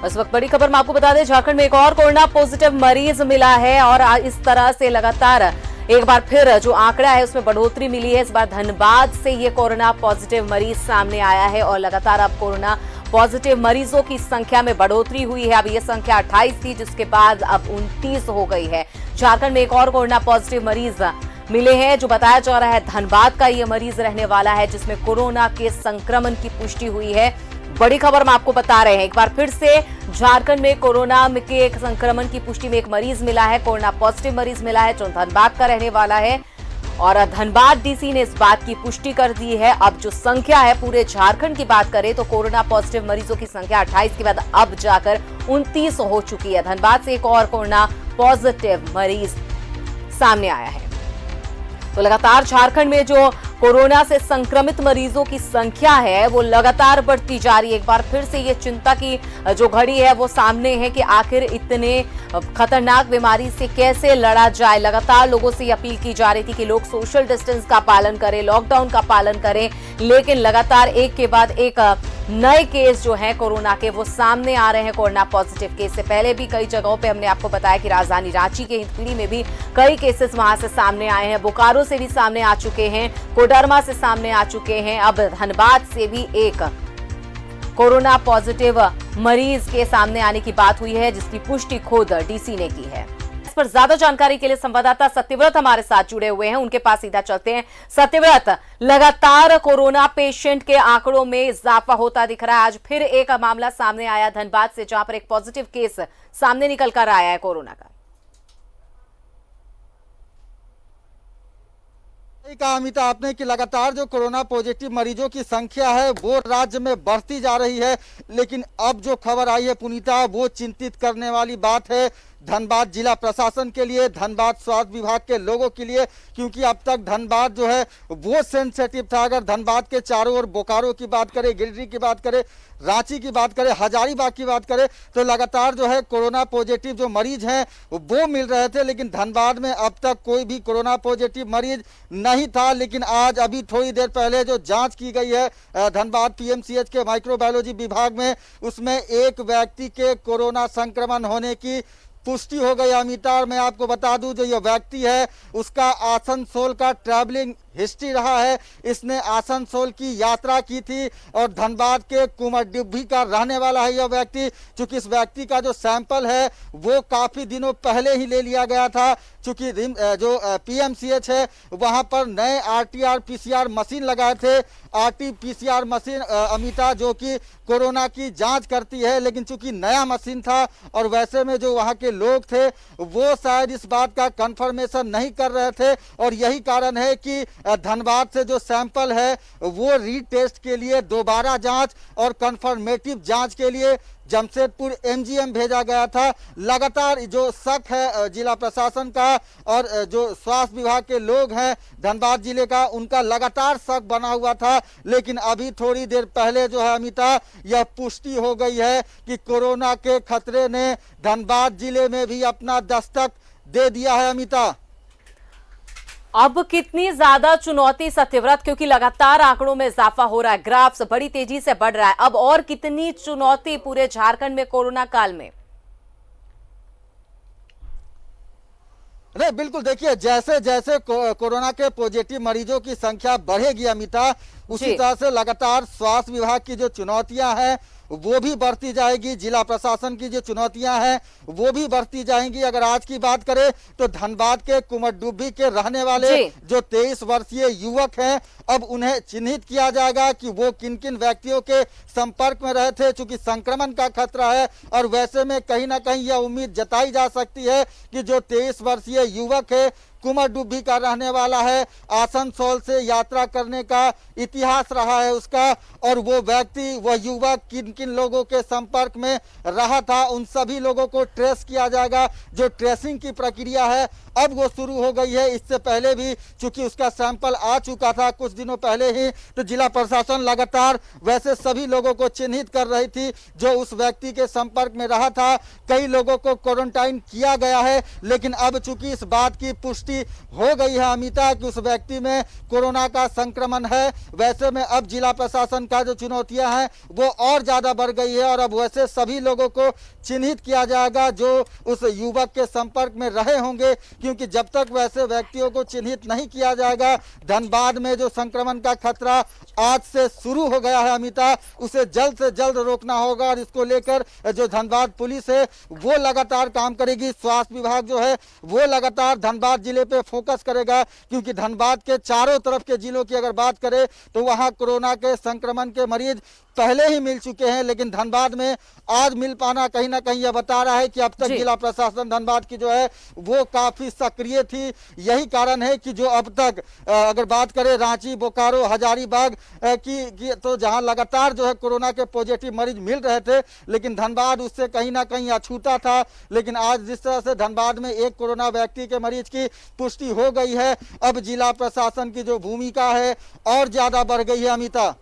इस वक्त बड़ी खबर मैं आपको बता दें, झारखंड में एक और कोरोना पॉजिटिव मरीज मिला है और इस तरह से लगातार एक बार फिर जो आंकड़ा है उसमें बढ़ोतरी मिली है। इस बार धनबाद से ये कोरोना पॉजिटिव मरीज सामने आया है और लगातार अब कोरोना पॉजिटिव मरीजों की संख्या में बढ़ोतरी हुई है। अब ये संख्या 28 थी, जिसके बाद अब 29 हो गई है। झारखंड में एक और कोरोना पॉजिटिव मरीज मिले हैं, जो बताया जा रहा है धनबाद का ये मरीज रहने वाला है, जिसमें कोरोना के संक्रमण की पुष्टि हुई है। बड़ी खबर हम आपको बता रहे हैं, एक बार फिर से झारखंड में कोरोना के एक संक्रमण की पुष्टि में एक मरीज मिला है, कोरोना पॉजिटिव मरीज मिला है, जो धनबाद का रहने वाला है और धनबाद डीसी ने इस बात की पुष्टि कर दी है। अब जो संख्या है पूरे झारखंड की बात करें तो कोरोना पॉजिटिव मरीजों की संख्या 28 के बाद अब जाकर 29 हो चुकी है। धनबाद से एक और कोरोना पॉजिटिव मरीज सामने आया है। तो लगातार झारखंड में जो कोरोना से संक्रमित मरीजों की संख्या है वो लगातार बढ़ती जा रही है। एक बार फिर से ये चिंता की जो घड़ी है वो सामने है कि आखिर इतने खतरनाक बीमारी से कैसे लड़ा जाए। लगातार लोगों से अपील की जा रही थी कि लोग सोशल डिस्टेंस का पालन करें, लॉकडाउन का पालन करें, लेकिन लगातार एक के बाद एक नए केस जो हैं कोरोना के वो सामने आ रहे हैं। कोरोना पॉजिटिव केस से पहले भी कई जगहों पे हमने आपको बताया कि राजधानी रांची के हिंदपीढ़ी में भी कई केसेस वहां से सामने आए हैं, बोकारो से भी सामने आ चुके हैं, कोडरमा से सामने आ चुके हैं। अब धनबाद से भी एक कोरोना पॉजिटिव मरीज के सामने आने की बात हुई है, जिसकी पुष्टि खुद डीसी ने की है। इस पर ज्यादा जानकारी के लिए संवाददाता सत्यव्रत हमारे साथ जुड़े हुए हैं, उनके पास सीधा चलते हैं। सत्यव्रत, लगातार कोरोना पेशेंट के आंकड़ों में इजाफा होता दिख रहा है। आज फिर एक मामला सामने आया धनबाद से, जहां पर एक पॉजिटिव केस सामने निकल कर आया है कोरोना का। कहा अमिता आपने कि लगातार जो कोरोना पॉजिटिव मरीजों की संख्या है वो राज्य में बढ़ती जा रही है, लेकिन अब जो खबर आई है पुनीता वो चिंतित करने वाली बात है धनबाद जिला प्रशासन के लिए, धनबाद स्वास्थ्य विभाग के लोगों के लिए, क्योंकि अब तक धनबाद जो है वो सेंसिटिव था। अगर धनबाद के चारों ओर बोकारो की बात करें, गिरिडीह की बात करें, रांची की बात करें, हजारीबाग की बात करें, तो लगातार जो है कोरोना पॉजिटिव जो मरीज हैं वो मिल रहे थे, लेकिन धनबाद में अब तक कोई भी कोरोना पॉजिटिव मरीज नहीं था। लेकिन आज अभी थोड़ी देर पहले जो जांच की गई है धनबाद पीएमसीएच के माइक्रोबायोलॉजी विभाग में, उसमें एक व्यक्ति के कोरोना संक्रमण होने की पुष्टि हो गई अमिता। और मैं आपको बता दूं जो ये व्यक्ति है उसका आसनसोल का ट्रैवलिंग हिस्ट्री रहा है। इसने आसनसोल की यात्रा की थी और धनबाद के कुमरडुब्बी का रहने वाला है यह व्यक्ति। चूंकि इस व्यक्ति का जो सैंपल है वो काफी दिनों पहले ही ले लिया गया था, चूंकि जो पीएमसीएच है वहां पर नए आरटीआर पीसीआर मशीन लगाए थे। आरटी-पीसीआर मशीन अमिता जो कि कोरोना की जांच करती है, लेकिन चूंकि नया मशीन था और वैसे में जो वहां के लोग थे वो शायद इस बात का कंफर्मेशन नहीं कर रहे थे, और यही कारण है कि धनबाद से जो सैंपल है वो रीटेस्ट के लिए दोबारा जांच और कंफर्मेटिव जांच के लिए जमशेदपुर एमजीएम भेजा गया था। लगातार जो शक है जिला प्रशासन का और जो स्वास्थ्य विभाग के लोग हैं धनबाद जिले का, उनका लगातार शक बना हुआ था, लेकिन अभी थोड़ी देर पहले जो है अमिता यह पुष्टि हो गई है कि कोरोना के खतरे ने धनबाद जिले में भी अपना दस्तक दे दिया है अमिता। अब कितनी ज्यादा चुनौती सत्यव्रत, क्योंकि लगातार आंकड़ों में इजाफा हो रहा है, ग्राफ्स बड़ी तेजी से बढ़ रहा है, अब और कितनी चुनौती पूरे झारखंड में कोरोना काल में? नहीं बिल्कुल, देखिए जैसे जैसे कोरोना के पॉजिटिव मरीजों की संख्या बढ़ेगी अमिता, उसी तरह से लगातार स्वास्थ्य विभाग की जो चुनौतियां हैं वो भी बढ़ती जाएगी, जिला प्रशासन की जो चुनौतियां हैं वो भी बढ़ती जाएंगी। अगर आज की बात करें तो धनबाद के कुमरडुब्बी के रहने वाले जो 23 वर्षीय युवक हैं, अब उन्हें चिन्हित किया जाएगा कि वो किन किन व्यक्तियों के संपर्क में रहे थे, चूंकि संक्रमण का खतरा है। और वैसे में कहीं ना कहीं यह उम्मीद जताई जा सकती है कि जो 23 वर्षीय युवक है कुमरडुब्बी का रहने वाला है, आसनसोल से यात्रा करने का इतिहास रहा है उसका, और वो व्यक्ति वह युवक किन किन लोगों के संपर्क में रहा था उन सभी लोगों को ट्रेस किया जाएगा। जो ट्रेसिंग की प्रक्रिया है अब वो शुरू हो गई है। इससे पहले भी चूंकि उसका सैंपल आ चुका था कुछ दिनों पहले ही, तो जिला प्रशासन लगातार वैसे सभी लोगों को चिन्हित कर रही थी जो उस व्यक्ति के संपर्क में रहा था। कई लोगों को क्वारंटाइन किया गया है, लेकिन अब चूंकि इस बात की पुष्टि पुष्टि हो गई है अमिता कि उस व्यक्ति में कोरोना का संक्रमण है। वैसे में अब जिला प्रशासन का जो चुनौतियां हैं वो और ज्यादा बढ़ गई है और अब वैसे सभी लोगों को चिन्हित किया जाएगा जो उस युवक के संपर्क में रहे होंगे, क्योंकि जब तक वैसे व्यक्तियों को चिन्हित नहीं किया जाएगा, धनबाद में जो संक्रमण का खतरा आज से शुरू हो गया है अमिता, उसे जल्द से जल्द रोकना होगा। और इसको लेकर जो धनबाद पुलिस है वो लगातार काम करेगी। स्वास्थ्य विभाग जो है वो लगातार धनबाद जिले पे फोकस करेगा, क्योंकि धनबाद के चारों तरफ के जिलों की अगर बात करें तो वहां कोरोना के संक्रमण के मरीज पहले ही मिल चुके हैं, लेकिन धनबाद में आज मिल पाना कहीं ना कहीं यह बता रहा है कि अब तक जिला प्रशासन धनबाद की जो है वो काफी सक्रिय थी। यही कारण है कि जो अब तक अगर बात करें रांची, बोकारो, हजारीबाग की तो जहां लगातार जो है कोरोना के पॉजिटिव मरीज मिल रहे थे, लेकिन धनबाद उससे कहीं ना कहीं अछूता था। लेकिन आज जिस तरह से धनबाद में एक कोरोना व्यक्ति के मरीज की पुष्टि हो गई है, अब जिला प्रशासन की जो भूमिका है और ज्यादा बढ़ गई है अमिता।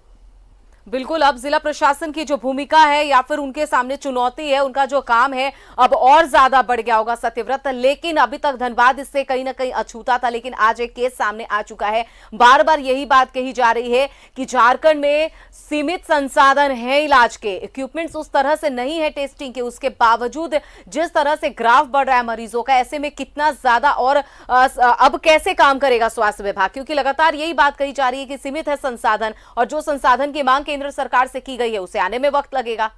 बिल्कुल, अब जिला प्रशासन की जो भूमिका है या फिर उनके सामने चुनौती है, उनका जो काम है अब और ज्यादा बढ़ गया होगा सत्यव्रत। लेकिन अभी तक धनबाद इससे कहीं ना कहीं अछूता था, लेकिन आज एक केस सामने आ चुका है। बार बार यही बात कही जा रही है कि झारखंड में सीमित संसाधन है इलाज के, इक्विपमेंट्स उस तरह से नहीं है टेस्टिंग के, उसके बावजूद जिस तरह से ग्राफ बढ़ रहा है मरीजों का, ऐसे में कितना ज्यादा और अब कैसे काम करेगा स्वास्थ्य विभाग, क्योंकि लगातार यही बात कही जा रही है कि सीमित है संसाधन और जो संसाधन की मांग केंद्र सरकार से की गई है उसे आने में वक्त लगेगा।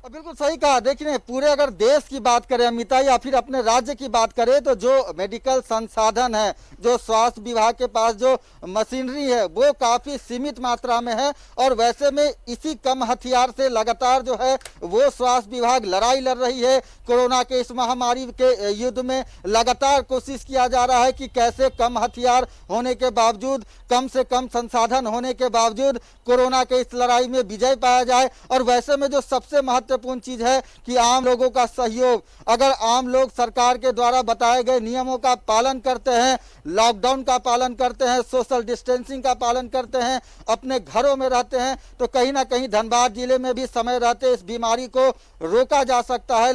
बिल्कुल सही कहा। देखिए, पूरे अगर देश की बात करें अमिता या फिर अपने राज्य की बात करें तो जो मेडिकल संसाधन है, जो स्वास्थ्य विभाग के पास जो मशीनरी है वो काफी सीमित मात्रा में है। और वैसे में इसी कम हथियार से लगातार जो है वो स्वास्थ्य विभाग लड़ाई लड़ रही है। कोरोना के इस महामारी के युद्ध में लगातार कोशिश किया जा रहा है कि कैसे कम हथियार होने के बावजूद, कम से कम संसाधन होने के बावजूद कोरोना के इस लड़ाई में विजय पाया जाए। और वैसे में जो सबसे महत्वपूर्ण चीज है कि आम लोगों का सहयोग। अगर आम लोग सरकार के द्वारा बताए गए नियमों का पालन करते हैं, लॉकडाउन का पालन करते हैं, सोशल डिस्टेंसिंग का पालन करते हैं, अपने घरों में रहते हैं, तो कहीं ना कहीं धनबाद जिले में भी समय रहते इस बीमारी को रोका जा सकता है।